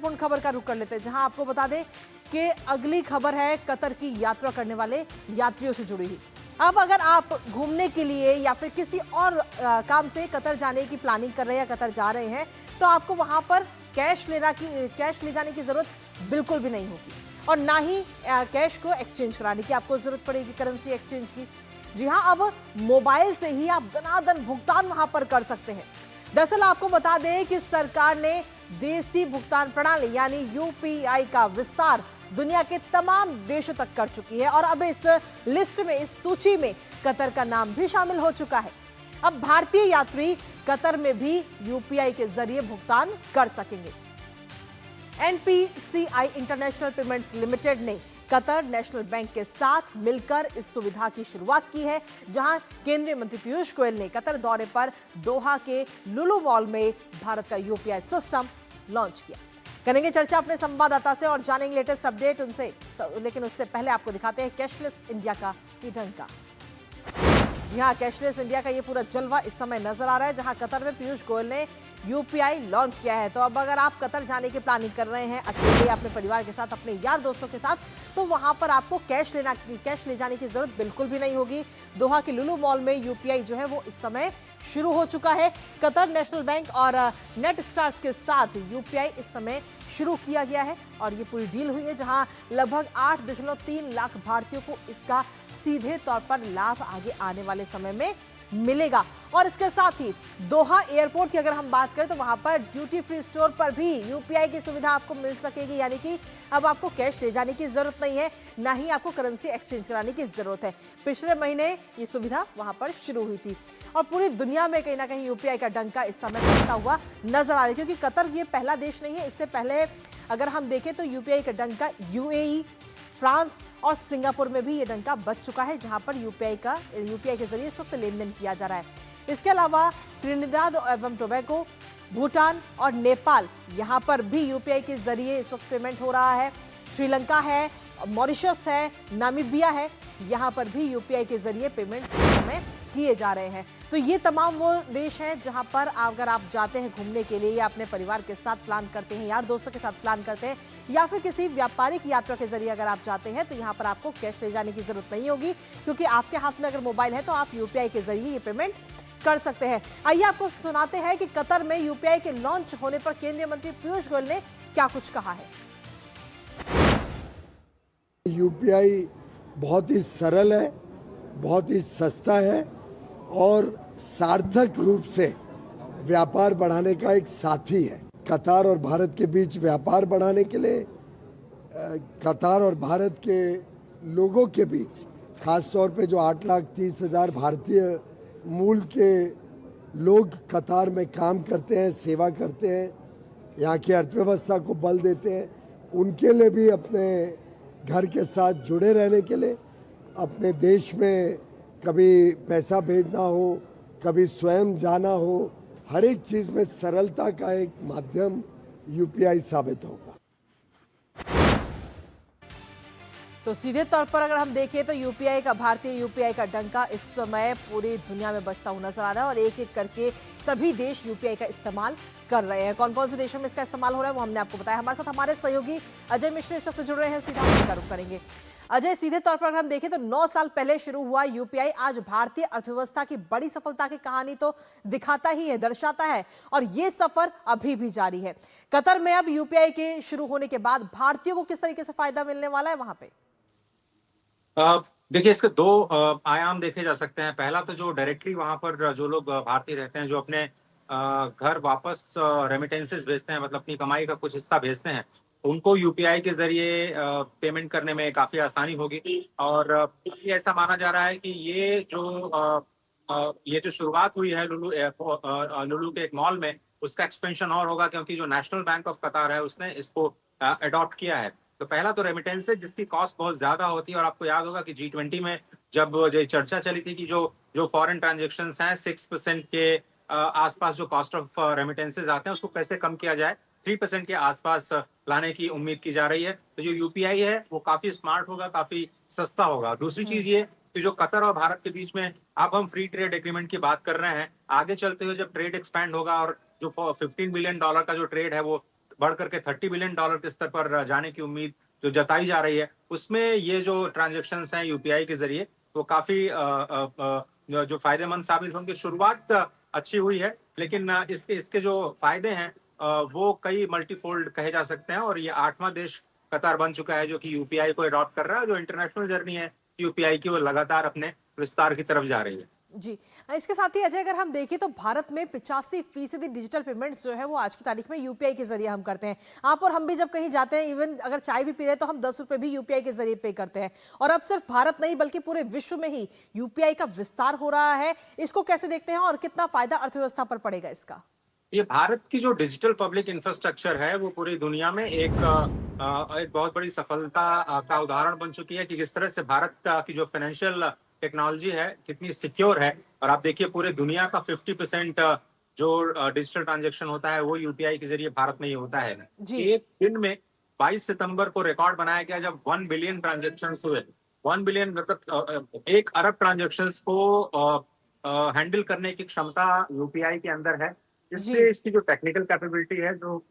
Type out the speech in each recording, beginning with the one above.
महत्वपूर्ण खबर का रुख कर लेते हैं, जहां आपको बता दें कि अगली खबर है कतर की यात्रा करने वाले यात्रियों से जुड़ी हुई। अब अगर आप घूमने के लिए या फिर किसी और काम से कतर जाने की प्लानिंग कर रहे हैं या कतर जा रहे हैं, तो आपको वहां पर कैश ले जाने की जरूरत बिल्कुल भी नहीं होगी और ना ही कैश को एक्सचेंज कराने की आपको जरूरत पड़ेगी, करेंसी एक्सचेंज की। जी हाँ, अब मोबाइल से ही आप धनाधन भुगतान वहां पर कर सकते हैं। दरअसल आपको बता दें कि सरकार ने देसी भुगतान प्रणाली यानी यूपीआई का विस्तार दुनिया के तमाम देशों तक कर चुकी है और अब इस लिस्ट में, इस सूची में कतर का नाम भी शामिल हो चुका है। अब भारतीय यात्री कतर में भी यूपीआई के जरिए भुगतान कर सकेंगे। एनपीसीआई इंटरनेशनल पेमेंट्स लिमिटेड ने कतर नेशनल बैंक के साथ मिलकर इस सुविधा की शुरुआत की है, जहां केंद्रीय मंत्री पीयूष गोयल ने कतर दौरे पर दोहा के लुलु मॉल में भारत का यूपीआई सिस्टम लॉन्च किया। करेंगे चर्चा अपने संवाददाता से और जानेंगे लेटेस्ट अपडेट उनसे, लेकिन उससे पहले आपको दिखाते हैं कैशलेस इंडिया का ये ढंका। जी हाँ, कैशलेस इंडिया का ये पूरा जलवा इस समय नजर आ रहा है, जहां कतर में पीयूष गोयल ने यूपीआई लॉन्च किया है। तो अब अगर आप कतर जाने की प्लानिंग कर रहे हैं अकेले, अपने परिवार के साथ, अपने यार दोस्तों के साथ, तो वहां पर आपको कैश ले जाने की जरूरत बिल्कुल भी नहीं होगी। दोहा के लुलु मॉल में यूपीआई जो है वो इस समय शुरू हो चुका है। कतर नेशनल बैंक और नेट स्टार्स के साथ यूपीआई इस समय शुरू किया गया है और ये पूरी डील हुई है, जहां लगभग 8.3 लाख भारतीयों को इसका सीधे तौर पर लाभ आगे आने वाले समय में मिलेगा। और इसके साथ ही दोहा एयरपोर्ट की अगर हम बात करें तो वहां पर ड्यूटी फ्री स्टोर पर भी यूपीआई की सुविधा आपको मिल सकेगी, यानी कि अब आपको कैश ले जाने की जरूरत नहीं है, ना ही आपको करेंसी एक्सचेंज कराने की जरूरत है। पिछले महीने ये सुविधा वहां पर शुरू हुई थी और पूरी दुनिया में कहीं ना कहीं यूपीआई का डंका इस समय बजता हुआ नजर आ रहा है, क्योंकि कतर ये पहला देश नहीं है। इससे पहले अगर हम देखें तो यूपीआई का डंका यूएई, फ्रांस और सिंगापुर में भी ये डंका बज चुका है, जहां पर यूपीआई के जरिए इस वक्त लेन देन किया जा रहा है। इसके अलावा त्रिनिदाद एवं टोबैगो, भूटान और नेपाल, यहां पर भी यूपीआई के जरिए इस वक्त पेमेंट हो रहा है। श्रीलंका है, मॉरिशस है, नामीबिया है, यहां पर भी यूपीआई के जरिए पेमेंट इस समय किए जा रहे हैं। तो ये तमाम वो देश हैं जहां पर अगर आप जाते हैं घूमने के लिए या अपने परिवार के साथ प्लान करते हैं, यार दोस्तों के साथ प्लान करते हैं, या फिर किसी व्यापारिक यात्रा के जरिए अगर आप जाते हैं, तो यहां पर आपको कैश ले जाने की जरूरत नहीं होगी, क्योंकि आपके हाथ में अगर मोबाइल है तो आप यूपीआई के जरिए ये पेमेंट कर सकते हैं। आइए आपको सुनाते हैं कि कतर में यूपीआई के लॉन्च होने पर केंद्रीय मंत्री पीयूष गोयल ने क्या कुछ कहा है। यूपीआई बहुत ही सरल है, बहुत ही सस्ता है और सार्थक रूप से व्यापार बढ़ाने का एक साथी है। कतार और भारत के बीच व्यापार बढ़ाने के लिए, कतार और भारत के लोगों के बीच, खास तौर पे जो 8,30,000 भारतीय मूल के लोग कतार में काम करते हैं, सेवा करते हैं, यहाँ की अर्थव्यवस्था को बल देते हैं, उनके लिए भी अपने घर के साथ जुड़े रहने के लिए, अपने देश में कभी पैसा भेजना हो, कभी स्वयं जाना हो, हर एक चीज़ में सरलता का एक माध्यम यूपीआई साबित होगा। तो सीधे तौर पर अगर हम देखें तो भारतीय यूपीआई का डंका इस समय पूरी दुनिया में बजता हुआ नजर आ रहा है और एक एक करके सभी देश यूपीआई का इस्तेमाल कर रहे हैं। कौन कौन से देशों में इसका इस्तेमाल हो रहा है वो हमने आपको बताया। हमारे साथ हमारे सहयोगी अजय मिश्र इस वक्त जुड़ रहे हैं, सीधा उनका रुख करेंगे। अजय, सीधे तौर पर अगर हम देखें तो 9 साल पहले शुरू हुआ यूपीआई आज भारतीय अर्थव्यवस्था की बड़ी सफलता की कहानी तो दिखाता ही है, दर्शाता है, और ये सफर अभी भी जारी है। कतर में अब यूपीआई के शुरू होने के बाद भारतीयों को किस तरीके से फायदा मिलने वाला है वहां पे? देखिए, इसके दो आयाम देखे जा सकते हैं। पहला तो जो डायरेक्टली वहां पर जो लोग भारतीय रहते हैं, जो अपने घर वापस रेमिटेंसेस भेजते हैं, मतलब अपनी कमाई का कुछ हिस्सा भेजते हैं, उनको यूपीआई के जरिए पेमेंट करने में काफी आसानी होगी। और ये ऐसा माना जा रहा है कि ये जो शुरुआत हुई है लुलु के एक मॉल में, उसका एक्सपेंशन और होगा, क्योंकि जो नेशनल बैंक ऑफ कतार है उसने इसको अडॉप्ट किया है। तो पहला तो रेमिटेंस है, जिसकी कॉस्ट बहुत ज्यादा होती है, और आपको याद होगा कि G20 में जब जो चर्चा चली थी कि जो फॉरेन ट्रांजेक्शन हैं 6% के आसपास जो कॉस्ट ऑफ रेमिटेंसेज आते हैं उसको कैसे कम किया जाए, 3% के आसपास लाने की उम्मीद की जा रही है। तो जो यूपीआई है वो काफी स्मार्ट होगा, काफी सस्ता होगा। दूसरी चीज ये कि जो कतर और भारत के बीच में अब हम फ्री ट्रेड एग्रीमेंट की बात कर रहे हैं, आगे चलते हुए जब ट्रेड एक्सपैंड होगा और जो $15 बिलियन का जो ट्रेड है वो बढ़ करके $30 बिलियन के स्तर पर जाने की उम्मीद जो जताई जा रही है, उसमें ये जो ट्रांजैक्शंस हैं यूपीआई के जरिए वो काफी जो फायदेमंद साबित होंगे। शुरुआत अच्छी हुई है, लेकिन इसके इसके जो फायदे हैं वो कई मल्टीफोल्ड कहे जा सकते हैं, और ये 8वां देश कतार बन चुका है जो कि यूपीआई को अडॉप्ट कर रहा है। जो इंटरनेशनल जर्नी है यूपीआई की वो लगातार अपने विस्तार की तरफ जा रही है। जी, इसके साथ ही अजय अगर हम देखें तो भारत में 85% डिजिटल पेमेंट्स जो है वो आज की तारीख में यूपीआई के जरिए हम करते हैं। आप और हम भी जब कहीं जाते हैं, इवन अगर चाय भी पी रहे हैं तो हम 10 रुपए भी यूपीआई के जरिए पे करते हैं। और अब सिर्फ भारत नहीं बल्कि पूरे विश्व में ही यूपीआई का विस्तार हो रहा है। इसको कैसे देखते हैं और कितना फायदा अर्थव्यवस्था पर पड़ेगा इसका? ये भारत की जो डिजिटल पब्लिक इंफ्रास्ट्रक्चर है वो पूरी दुनिया में एक बहुत बड़ी सफलता का उदाहरण बन चुकी है कि किस तरह से भारत की जो फाइनेंशियल टेक्नोलॉजी है कितनी सिक्योर है। और आप देखिए पूरे दुनिया का 50% जो डिजिटल ट्रांजैक्शन होता है वो यूपीआई के जरिए भारत में ही होता है। जी। एक दिन में 22 सितंबर को रिकॉर्ड बनाया गया जब 1 बिलियन ट्रांजैक्शन हुए। 1 बिलियन मतलब 1 अरब ट्रांजैक्शन को हैंडल करने की क्षमता यूपीआई के अंदर है। इसलिए इसकी जो टेक्निकल कैपेबिलिटी है, जो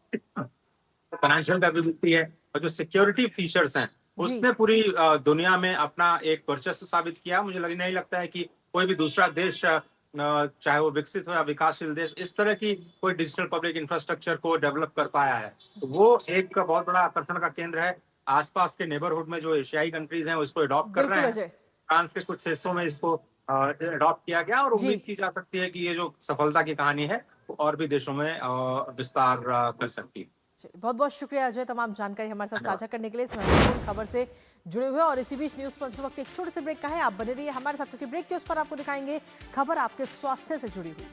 फाइनेंशियल कैपेबिलिटी है और जो सिक्योरिटी फीचर्स हैं, उसने पूरी दुनिया में अपना एक वर्चस्व साबित किया। मुझे नहीं लगता है कि कोई भी दूसरा देश चाहे वो विकसित हो या विकासशील देश इस तरह की कोई डिजिटल पब्लिक इंफ्रास्ट्रक्चर को डेवलप कर पाया है। तो वो एक बहुत बड़ा आकर्षण का केंद्र है। आसपास के नेबरहुड में जो एशियाई कंट्रीज हैं उसको अडॉप्ट कर रहे हैं। फ्रांस के कुछ हिस्सों में इसको अडॉप्ट किया गया और उम्मीद की जा सकती है कि ये जो सफलता की कहानी है वो और भी देशों में विस्तार कर सकती है। बहुत बहुत शुक्रिया अजय, तमाम जानकारी हमारे साथ साझा करने के लिए। इस महत्वपूर्ण खबर से जुड़े हुए और इसी बीच न्यूज पंच वक्त एक छोटे से ब्रेक का है। आप बने रहिए हमारे साथ क्योंकि ब्रेक के उस पर आपको दिखाएंगे खबर आपके स्वास्थ्य से जुड़ी हुई।